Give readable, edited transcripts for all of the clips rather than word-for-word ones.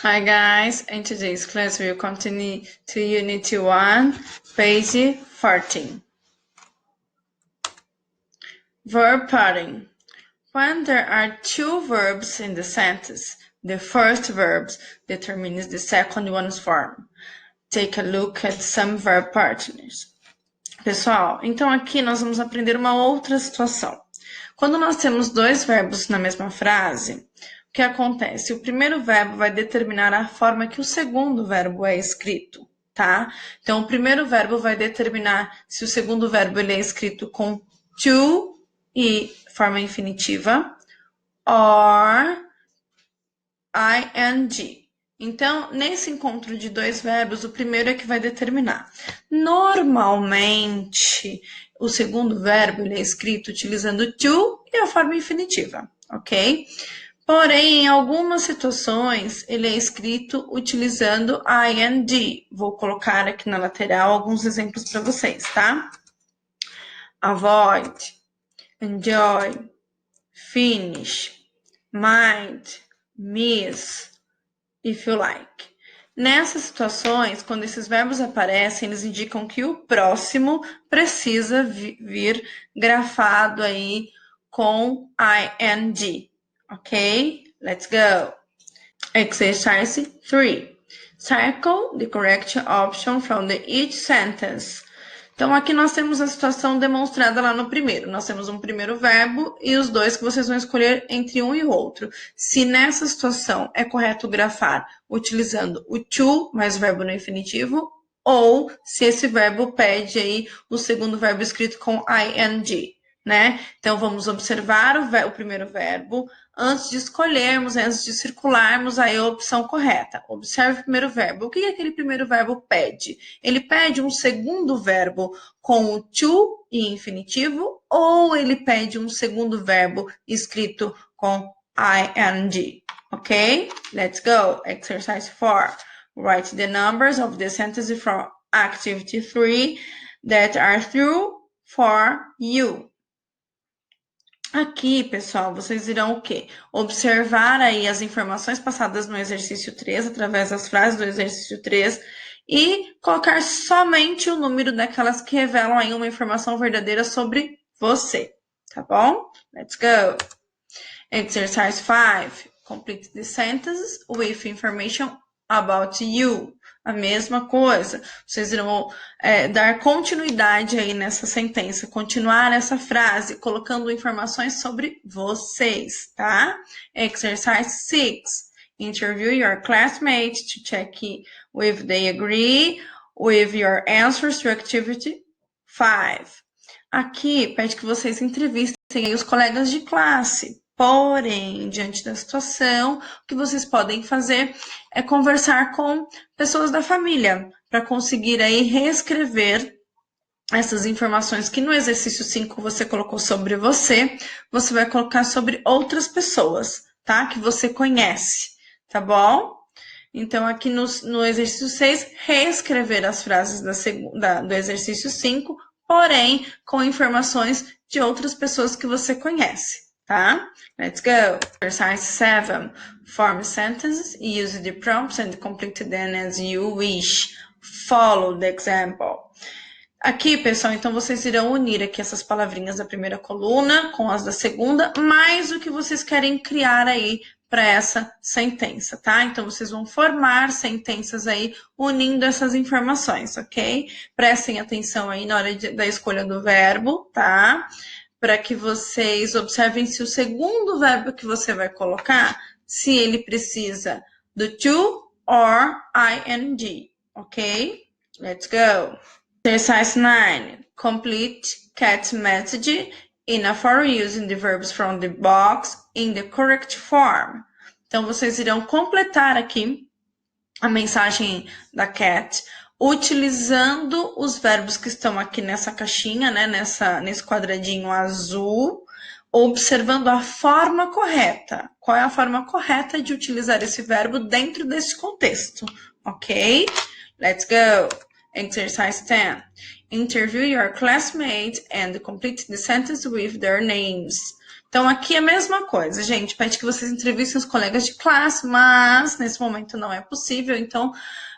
Hi guys, in today's class we will continue to Unit 1, page 14. Verb pattern. When there are two verbs in the sentence, the first verb determines the second one's form. Take a look at some verb partners. Pessoal, então aqui nós vamos aprender uma outra situação. Quando nós temos dois verbos na mesma frase, o que acontece? O primeiro verbo vai determinar a forma que o segundo verbo é escrito, tá? Então, o primeiro verbo vai determinar se o segundo verbo ele é escrito com to e forma infinitiva, or ing. Então, nesse encontro de dois verbos, o primeiro é que vai determinar. Normalmente, o segundo verbo ele é escrito utilizando to e a forma infinitiva, ok? Porém, em algumas situações, ele é escrito utilizando ing. Vou colocar aqui na lateral alguns exemplos para vocês, tá? Avoid, enjoy, finish, mind, miss, if you like. Nessas situações, quando esses verbos aparecem, eles indicam que o próximo precisa vir grafado aí com ing. Ok? Let's go. Exercise 3. Circle the correct option from each sentence. Então, aqui nós temos a situação demonstrada lá no primeiro. Nós temos um primeiro verbo e os dois que vocês vão escolher entre um e o outro. Se nessa situação é correto grafar utilizando o to mais o verbo no infinitivo, ou se esse verbo pede aí o segundo verbo escrito com ing, né? Então, vamos observar o primeiro verbo antes de escolhermos, antes de circularmos aí a opção correta. Observe o primeiro verbo. O que aquele primeiro verbo pede? Ele pede um segundo verbo com o to e infinitivo, ou ele pede um segundo verbo escrito com ing. Ok? Let's go. Exercise 4. Write the numbers of the sentence from activity 3 that are true for you. Aqui, pessoal, vocês irão o quê? Observar aí as informações passadas no exercício 3, através das frases do exercício 3, e colocar somente o número daquelas que revelam aí uma informação verdadeira sobre você, tá bom? Let's go! Exercise 5. Complete the sentences with information about you. A mesma coisa. Vocês irão dar continuidade aí nessa sentença, continuar essa frase, colocando informações sobre vocês, tá? Exercise 6. Interview your classmates to check if they agree with your answers to activity 5. Aqui pede que vocês entrevistem os colegas de classe. Porém, diante da situação, o que vocês podem fazer é conversar com pessoas da família para conseguir aí reescrever essas informações que no exercício 5 você colocou sobre você vai colocar sobre outras pessoas, tá? Que você conhece, tá bom? Então, aqui no exercício 6, reescrever as frases do exercício 5, porém, com informações de outras pessoas que você conhece. Tá? Let's go. Exercise 7. Form sentences, use the prompts and complete them as you wish. Follow the example. Aqui, pessoal, então vocês irão unir aqui essas palavrinhas da primeira coluna com as da segunda, mais o que vocês querem criar aí para essa sentença, tá? Então, vocês vão formar sentenças aí unindo essas informações, ok? Prestem atenção aí na hora da escolha do verbo, tá? Para que vocês observem se o segundo verbo que você vai colocar, se ele precisa do to or ing, ok? Let's go. Exercise 9. Complete cat message in a for using the verbs from the box in the correct form. Então, vocês irão completar aqui a mensagem da cat utilizando os verbos que estão aqui nessa caixinha, né, nesse quadradinho azul, observando a forma correta. Qual é a forma correta de utilizar esse verbo dentro desse contexto, ok? Let's go. Exercise 10. Interview your classmates and complete the sentence with their names. Então, aqui é a mesma coisa, gente. Pede que vocês entrevistem os colegas de classe, mas nesse momento não é possível. Então,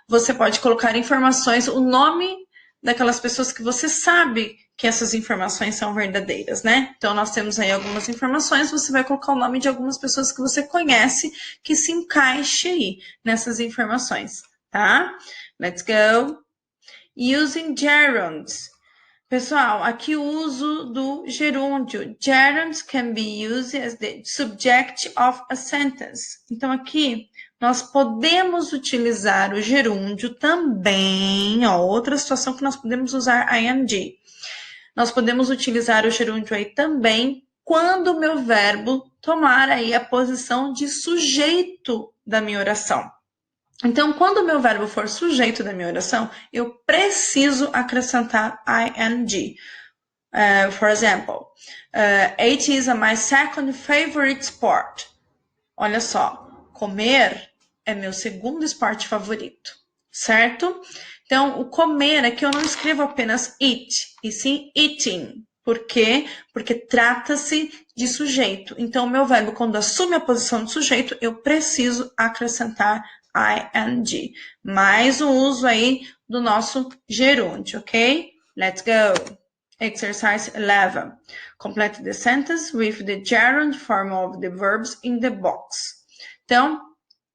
você pode colocar informações, o nome daquelas pessoas que você sabe que essas informações são verdadeiras, né? Então, nós temos aí algumas informações, você vai colocar o nome de algumas pessoas que você conhece que se encaixe aí nessas informações, tá? Let's go. Using gerunds. Pessoal, aqui o uso do gerúndio. Gerunds can be used as the subject of a sentence. Então, aqui nós podemos utilizar o gerúndio também, ó, outra situação que nós podemos usar ing. Nós podemos utilizar o gerúndio aí também quando o meu verbo tomar aí a posição de sujeito da minha oração. Então, quando o meu verbo for sujeito da minha oração, eu preciso acrescentar ing. For example, it is my second favorite sport. Olha só, comer é meu segundo esporte favorito, certo? Então, o comer aqui eu não escrevo apenas eat, e sim eating. Por quê? Porque trata-se de sujeito. Então, o meu verbo, quando assume a posição de sujeito, eu preciso acrescentar ing. Mais o uso aí do nosso gerúndio, ok? Let's go. Exercise 11. Complete the sentence with the gerund form of the verbs in the box. Então,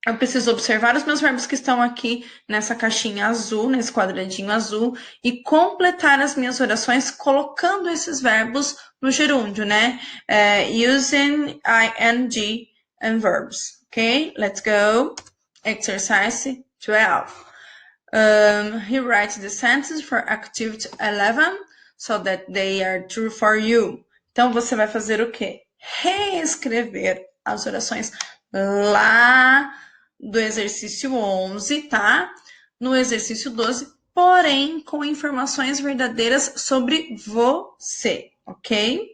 eu preciso observar os meus verbos que estão aqui nessa caixinha azul, nesse quadradinho azul, e completar as minhas orações colocando esses verbos no gerúndio, né? Using ing and verbs. Ok? Let's go. Exercise 12. He writes the sentences for activity 11 so that they are true for you. Então, você vai fazer o quê? Reescrever as orações lá do exercício 11, tá? No exercício 12, porém com informações verdadeiras sobre você, ok?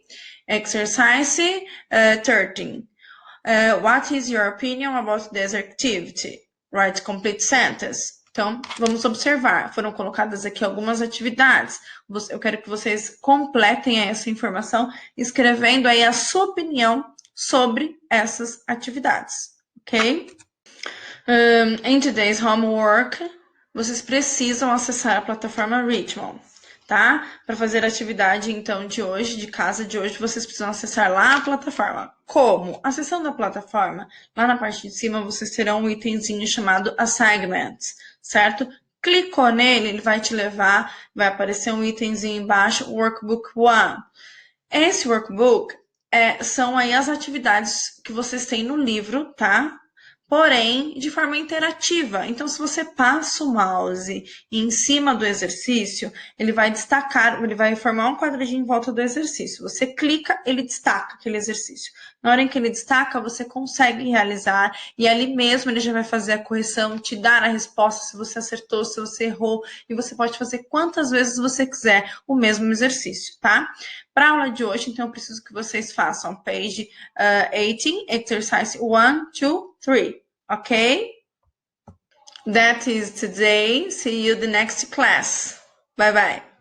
Exercise 13. What is your opinion about this activity? Write complete sentence. Então, vamos observar. Foram colocadas aqui algumas atividades. Eu quero que vocês completem essa informação, escrevendo aí a sua opinião sobre essas atividades, ok? In today's homework, vocês precisam acessar a plataforma Richmond, tá? Para fazer a atividade, então, de hoje, de casa de hoje, vocês precisam acessar lá a plataforma. Como? Acessando a plataforma, lá na parte de cima, vocês terão um itemzinho chamado Assignments, certo? Clicou nele, ele vai te levar, vai aparecer um itemzinho embaixo, Workbook 1. Esse workbook são aí as atividades que vocês têm no livro, tá? Porém, de forma interativa. Então, se você passa o mouse em cima do exercício, ele vai destacar, ele vai formar um quadradinho em volta do exercício. Você clica, ele destaca aquele exercício. Na hora em que ele destaca, você consegue realizar e ali mesmo ele já vai fazer a correção, te dar a resposta se você acertou, se você errou, e você pode fazer quantas vezes você quiser o mesmo exercício, tá? Para a aula de hoje, então, eu preciso que vocês façam page 18, exercise 1, 2, 3, ok? That is today. See you the next class. Bye bye.